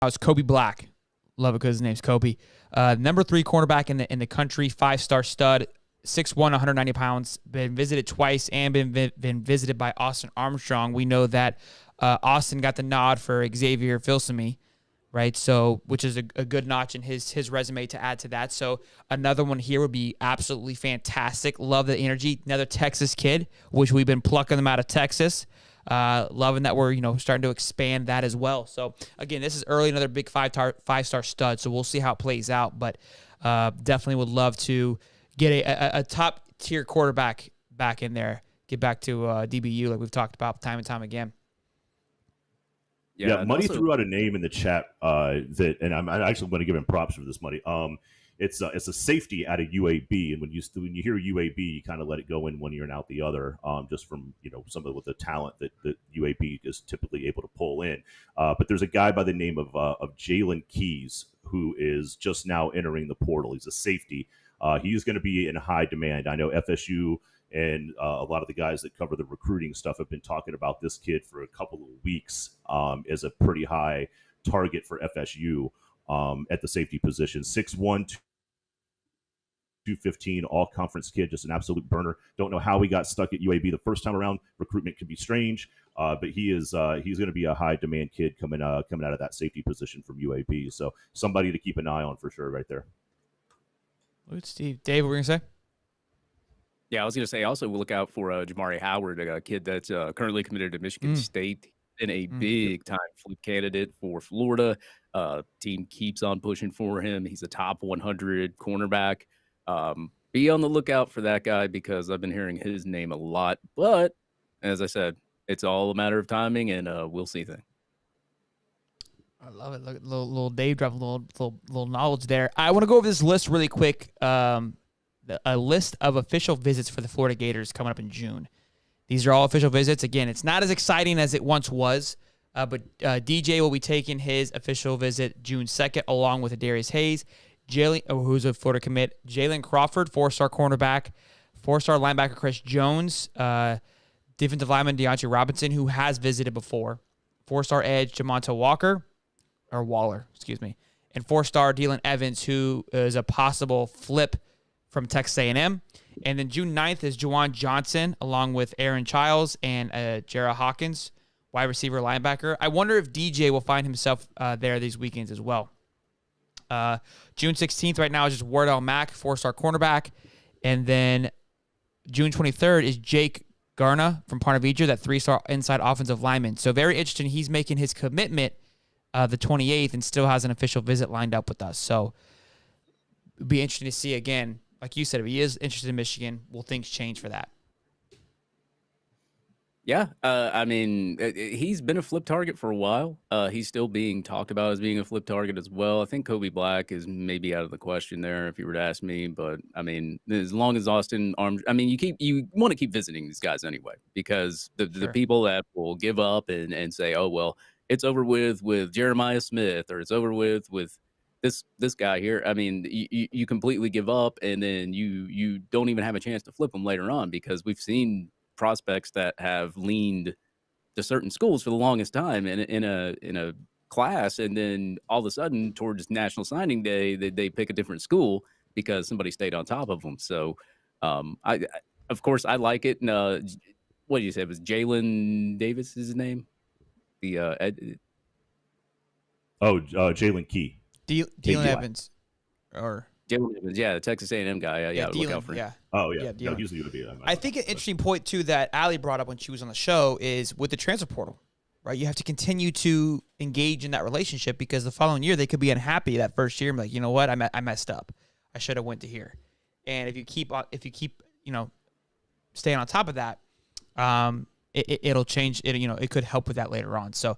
It's Kobe Black. Love it because his name's Kobe. Number 3 cornerback in the country, 5-star stud, 6'1", 190 pounds. Been visited twice and been visited by Austin Armstrong. We know that Austin got the nod for Xavier Filsaime, right? So, which is a good notch in his resume to add to that. So, another one here would be absolutely fantastic. Love the energy. Another Texas kid, which we've been plucking them out of Texas. Loving that we're starting to expand that as well. So again, this is early, another big 5-star stud. So we'll see how it plays out, but definitely would love to get a top tier quarterback back in there. Get back to DBU like we've talked about time and time again. Yeah, Muddy threw out a name in the chat and I'm actually going to give him props for this, Muddy. It's a safety out of UAB, and when you hear UAB, you kind of let it go in one ear and out the other, just from some of the talent that UAB is typically able to pull in. But there's a guy by the name of Jalen Keys who is just now entering the portal. He's a safety. He's going to be in high demand. I know FSU and a lot of the guys that cover the recruiting stuff have been talking about this kid for a couple of weeks as a pretty high target for FSU at the safety position. 6'1", 215, all-conference kid, just an absolute burner. Don't know how he got stuck at UAB the first time around. Recruitment can be strange, but he's going to be a high-demand kid coming out of that safety position from UAB. So somebody to keep an eye on for sure right there. Good, Steve. Dave, what were you going to say? Yeah, I was going to say also we'll look out for Jamari Howard, a kid that's currently committed to Michigan State, and a big-time flip candidate for Florida. Team keeps on pushing for him. He's a top 100 cornerback. Be on the lookout for that guy because I've been hearing his name a lot. But as I said, it's all a matter of timing, and we'll see things. I love it. Look, little Dave dropping little knowledge there. I want to go over this list really quick. A list of official visits for the Florida Gators coming up in June. These are all official visits. Again, it's not as exciting as it once was, but DJ will be taking his official visit June 2nd, along with Darius Hayes. Who's a Florida commit, Jalen Crawford, 4-star cornerback, 4-star linebacker Chris Jones, defensive lineman Deontay Robinson, who has visited before, 4-star edge Jamonta Waller, and 4-star Dylan Evans, who is a possible flip from Texas A&M. And then June 9th is Juwan Johnson, along with Aaron Childs and Jarrah Hawkins, wide receiver linebacker. I wonder if DJ will find himself there these weekends as well. June 16th right now is just Wardell Mack, 4-star cornerback. And then June 23rd is Jake Garna from Parnavedra, that 3-star inside offensive lineman. So very interesting. He's making his commitment the 28th and still has an official visit lined up with us. So it'd be interesting to see again. Like you said, if he is interested in Michigan, will things change for that? Yeah, I mean, he's been a flip target for a while. He's still being talked about as being a flip target as well. I think Kobe Black is maybe out of the question there, if you were to ask me. But I mean, as long as Austin Arms, I mean, you want to keep visiting these guys anyway, because the people that will give up and say, oh well, it's over with Jeremiah Smith, or it's over with this guy here. I mean, you completely give up, and then you don't even have a chance to flip them later on, because we've seen prospects that have leaned to certain schools for the longest time in a class, and then all of a sudden towards National Signing Day they pick a different school because somebody stayed on top of them. So I of course I like it. And what did you say? It was Jalen Davis is his name? The Jalen Key. Dylan Evans, or Jalen Evans, the Texas A&M guy. Yeah, look out for him. Yeah. Oh yeah, no, he's going to be. I think an interesting point too that Allie brought up when she was on the show is with the transfer portal, right? You have to continue to engage in that relationship, because the following year they could be unhappy that first year and be like, you know what, I messed up. I should have went to here. And if you keep staying on top of that, it'll change. It could help with that later on. So